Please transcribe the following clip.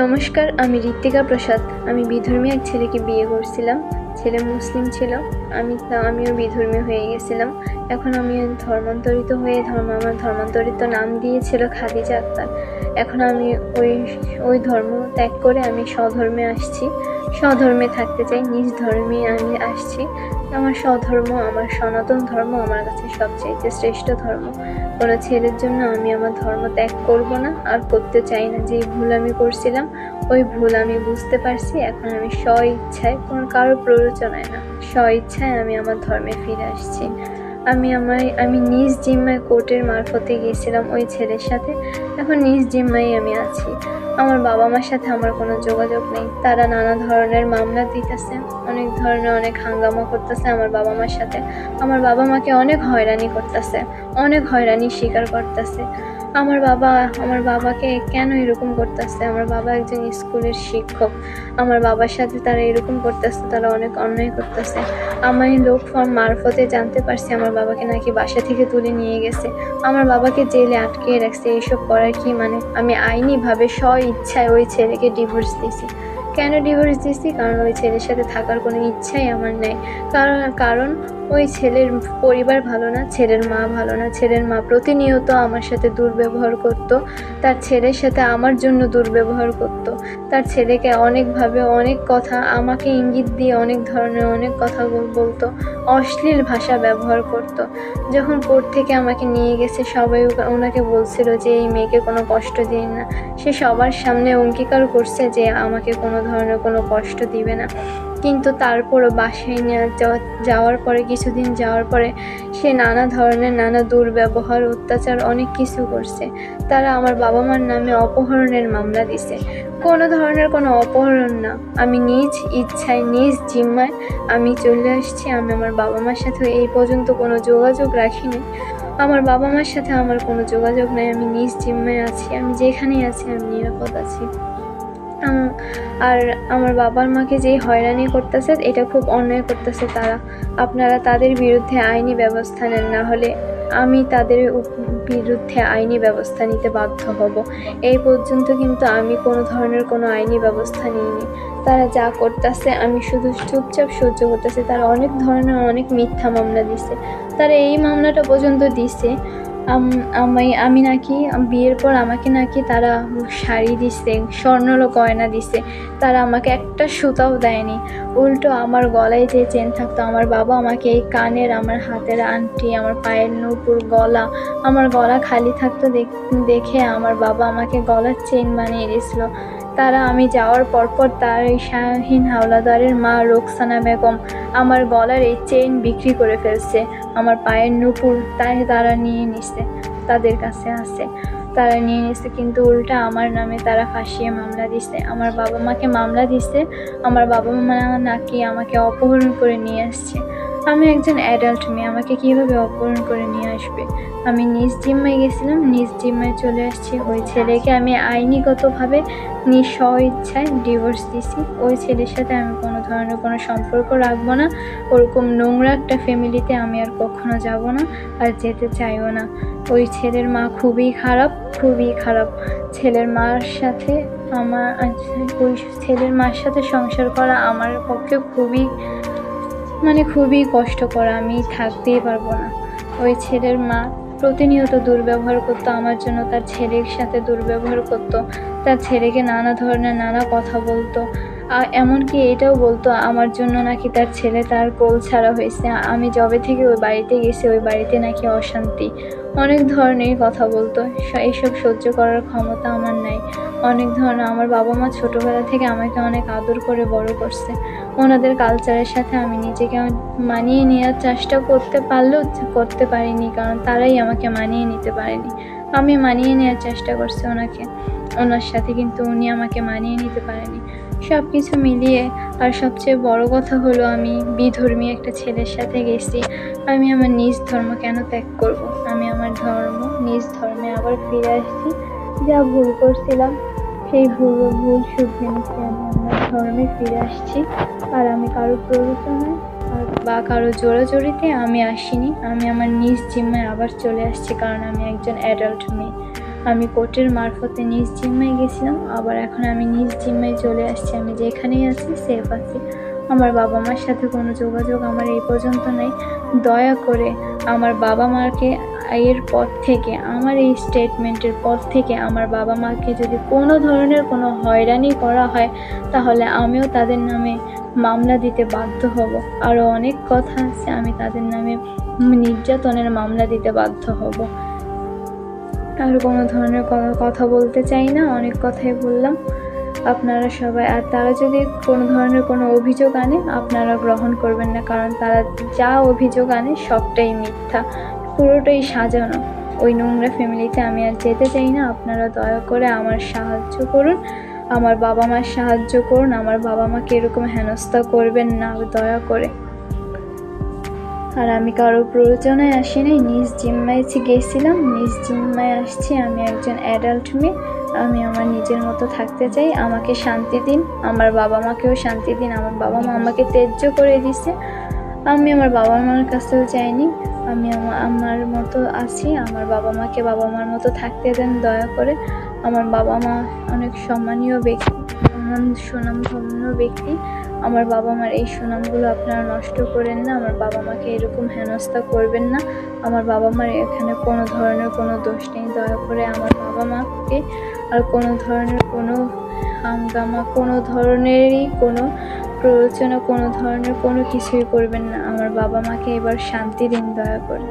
নমস্কার, আমি ঋত্বিকা প্রসাদ। আমি বিধর্মী এক ছেলেকে বিয়ে করছিলাম। ছেলে মুসলিম ছিল, আমিও বিধর্মী হয়ে গেছিলাম। এখন আমি ধর্মান্তরিত হয়ে আমার ধর্মান্তরিত নাম দিয়েছিল খাদিজা আক্তার। এখন আমি ওই ধর্ম ত্যাগ করে আমি স্বধর্মে আসছি, স্বধর্মে থাকতে চাই, নিজ ধর্মে আমি আসছি। আমার স্বধর্ম, আমার সনাতন ধর্ম আমার কাছে সবচাইতে শ্রেষ্ঠ ধর্ম। কোনো ছেলের জন্য আমি আমার ধর্ম ত্যাগ করব না, আর করতে চাই না। যেই ভুল আমি করছিলাম, ওই ভুল আমি বুঝতে পারছি। এখন আমি স্ব ইচ্ছায়, কোনো কারোর প্ররোচনায় না, স্ব ইচ্ছায় আমি আমার ধর্মে ফিরে আসছি। আমি নিজ জিম্মায় কোর্টের মারফতে গিয়েছিলাম ওই ছেলের সাথে। এখন নিজ জিম্মায় আমি আছি। আমার বাবা মার সাথে আমার কোনো যোগাযোগ নেই। তারা নানা ধরনের মামলা দিতেছে, অনেক হাঙ্গামা করতেছে আমার বাবা মার সাথে। আমার বাবা মাকে অনেক হয়রানি করতেছে, অনেক হয়রানি স্বীকার করতেছে। আমার বাবাকে কেন এরকম করতেছে? আমার বাবা একজন স্কুলের শিক্ষক। আমার বাবার সাথে তারা এরকম করতেছে, তারা অনেক অন্যায় করতেছে। আমি লোক ফর্ম মারফতে জানতে পারছি আমার বাবাকে নাকি বাসা থেকে তুলে নিয়ে গেছে, আমার বাবাকে জেলে আটকিয়ে রাখছে। এইসব করার কি মানে? আমি আইনিভাবে স্ব ইচ্ছায় ওই ছেলেকে ডিভোর্স দিয়েছি। কেন ডিভোর্স দিয়েছি? কারণ ওই ছেলের সাথে থাকার কোনো ইচ্ছাই আমার নেই। কারণ ওই ছেলের পরিবার ভালো না, ছেলের মা ভালো না। ছেলের মা প্রতিনিয়ত আমার সাথে দুর্ব্যবহার করত, তার ছেলের সাথে আমার জন্য দুর্ব্যবহার করত। তার ছেলেকে অনেকভাবে অনেক কথা, আমাকে ইঙ্গিত দিয়ে অনেক ধরনের অনেক কথা বলতো, অশ্লীল ভাষা ব্যবহার করত। যখন কোর্ট থেকে আমাকে নিয়ে গেছে, সবাই ওনাকে বলছিল যে এই মেয়েকে কোনো কষ্ট দিন না। সে সবার সামনে অঙ্গীকার করছে যে আমাকে কোনো ধরনের কোনো কষ্ট দিবে না। কিন্তু তারপরও বাসায় নিয়ে যাওয়ার পরে, কিছুদিন যাওয়ার পরে সে নানা ধরনের নানা দুর্ব্যবহার, অত্যাচার অনেক কিছু করছে। তারা আমার বাবা মার নামে অপহরণের মামলা দিছে। কোনো ধরনের কোনো অপহরণ না, আমি নিজ ইচ্ছায় নিজ জিম্মায় আমি চলে আসছি। আমি আমার বাবা মার সাথে এই পর্যন্ত কোনো যোগাযোগ রাখিনি। আমার বাবা মার সাথে আমার কোনো যোগাযোগ নাই। আমি নিজ জিম্মায় আছি, আমি যেখানেই আছি আমি নিরাপদ আছি। আর আমার বাবার মাকে যে হয়রানি করতেছে, এটা খুব অন্যায় করতেছে তারা। আপনারা তাদের বিরুদ্ধে আইনি ব্যবস্থা নেন, না হলে আমি তাদের বিরুদ্ধে আইনি ব্যবস্থা নিতে বাধ্য হব। এই পর্যন্ত কিন্তু আমি কোনো ধরনের কোনো আইনি ব্যবস্থা নিইনি। তারা যা করতেছে আমি শুধু চুপচাপ সহ্য করতেছি। তারা অনেক ধরনের অনেক মিথ্যা মামলা দিছে। তারা এই মামলাটা পর্যন্ত দিছে, আমি নাকি বিয়ের পর আমাকে নাকি তারা শাড়ি দিছে, স্বর্ণলো গয়না দিছে। তারা আমাকে একটা সুতাও দেয়নি। উল্টো আমার গলায় যে চেন থাকতো, আমার বাবা আমাকে এই কানের, আমার হাতের আংটি, আমার পায়ের নূপুর, গলা, আমার গলা খালি থাকতো দেখে আমার বাবা আমাকে গলার চেন বানিয়ে দিয়েছিল। তারা আমি যাওয়ার পরপর তার এই শাহীন হাওলাদারের মা রোকসানা বেগম আমার গলার এই চেইন বিক্রি করে ফেলছে। আমার পায়ের নূপুর তারা নিয়ে নিছে, তাদের কাছে আছে, তারা নিয়ে নিছে। কিন্তু উল্টা আমার নামে তারা ফাঁসিয়ে মামলা দিছে। আমার বাবা মাকে মামলা দিছে, আমার বাবা মা নাকি আমাকে অপহরণ করে নিয়ে আসছে। আমি একজন অ্যাডাল্ট মেয়ে, আমাকে কিভাবে অপহরণ করে নিয়ে আসবে? আমি নিজ জিম্মায় গেছিলাম, নিজ জিম্মায় চলে আসছি। ওই ছেলেকে আমি আইনিগতভাবে স্ব ইচ্ছায় ডিভোর্স দিছি। ওই ছেলের সাথে আমি কোনো ধরনের কোনো সম্পর্ক রাখবো না। ওরকম নোংরা একটা ফ্যামিলিতে আমি আর কখনো যাব না, আর যেতে চাইও না। ওই ছেলের মা খুবই খারাপ, খুবই খারাপ। ছেলের মার সাথে ওই ছেলের মার সাথে সংসার করা আমার পক্ষে খুবই কষ্টকর। আমি থাকতেই পারবো না। ওই ছেলের মা প্রতিনিয়ত দুর্ব্যবহার করতো আমার জন্য, তার ছেলের সাথে দুর্ব্যবহার করতো, তার ছেলেকে নানা ধরনের নানা কথা বলতো। এমনকি এটাও বলতো আমার জন্য নাকি তার ছেলে তার কোল ছাড়া হয়েছে। আমি যবে থেকে ওই বাড়িতে গেছি, ওই বাড়িতে নাকি অশান্তি, অনেক ধরনের কথা বলতো। এইসব সহ্য করার ক্ষমতা আমার নাই। অনেক ধরনের আমার বাবা মা ছোটোবেলা থেকে আমাকে অনেক আদর করে বড় করছে। ওনাদের কালচারের সাথে আমি নিজেকে মানিয়ে নেওয়ার চেষ্টা করতে পারলেও করতে পারিনি, কারণ তারাই আমাকে মানিয়ে নিতে পারেনি। আমি মানিয়ে নেওয়ার চেষ্টা করছি ওনার সাথে, কিন্তু উনি আমাকে মানিয়ে নিতে পারেনি। সব কিছু মিলিয়ে আর সবচেয়ে বড় কথা হলো, আমি বিধর্মী একটা ছেলের সাথে গেছি। আমি আমার নিজ ধর্ম কেন ত্যাগ করব? আমি আমার নিজ ধর্মে আবার ফিরে আসছি। যা ভুল করছিলাম সেই ভুল শুধরে নিচ্ছি। আমি আমার ধর্মে ফিরে আসছি, আর আমি কারো প্ররোচনায় বা কারো জোরাজোরিতে আমি আসিনি। আমি আমার নিজ জিম্মায় আবার চলে আসছি, কারণ আমি একজন অ্যাডাল্ট মেয়ে। আমি কোর্টের মারফতে নিজ জিম্মায় গেছিলাম, আবার এখন আমি নিজ জিম্মায় চলে আসছি। আমি যেখানেই আছি সেফ আছি। আমার বাবা মার সাথে কোনো যোগাযোগ আমার এই পর্যন্ত নেই। দয়া করে আমার বাবা মাকে এর পর থেকে, আমার এই স্টেটমেন্টের পর থেকে আমার বাবা মাকে যদি কোনো ধরনের কোনো হয়রানি করা হয়, তাহলে আমিও তাদের নামে মামলা দিতে বাধ্য হব। আরও অনেক কথা আছে, আমি তাদের নামে নির্যাতনের মামলা দিতে বাধ্য হব। আর কোনো ধরনের কোনো কথা বলতে চাই না, অনেক কথাই বললাম। আপনারা সবাই, আর তারা যদি কোনো ধরনের কোনো অভিযোগ আনে আপনারা গ্রহণ করবেন না, কারণ তারা যা অভিযোগ আনে সবটাই মিথ্যা, পুরোটাই সাজানো। ওই নোংরা ফ্যামিলিতে আমি আর যেতে চাই না। আপনারা দয়া করে আমার সাহায্য করুন, আমার বাবা মার সাহায্য করুন। আমার বাবা মাকে এরকম হেনস্থা করবেন না দয়া করে। আর আমি কারো প্রয়োজনে আসি নাই, নিজ জিম্মায় গেছিলাম, নিজ জিম্মায় আসছি। আমি একজন অ্যাডাল্ট মেয়ে, আমি আমার নিজের মতো থাকতে চাই। আমাকে শান্তি দিন, আমার বাবা মাকেও শান্তি দিন। আমার বাবা মা আমাকে ত্যায্য করে দিছে, আমি আমার বাবা মার কাছেও যাইনি। আমি আমার মতো আছি, আমার বাবা মাকে বাবা মার মতো থাকতে দেন দয়া করে। আমার বাবা মা অনেক সম্মানীয় ব্যক্তি, সুনামধন্য ব্যক্তি। আমার বাবা মার এই সুনামগুলো আপনারা নষ্ট করেন না, আমার বাবা মাকে এরকম হেনস্থা করবেন না। আমার বাবা মার এখানে কোনো ধরনের কোনো দোষ নেই। দয়া করে আমার বাবা মাকে আর কোনো ধরনের কোনো হাঙ্গামা, কোনো ধরনেরই কোনো প্ররোচনা, কোনো ধরনের কোনো কিছুই করবেন না। আমার বাবা মাকে এবার শান্তি দিন দয়া করে।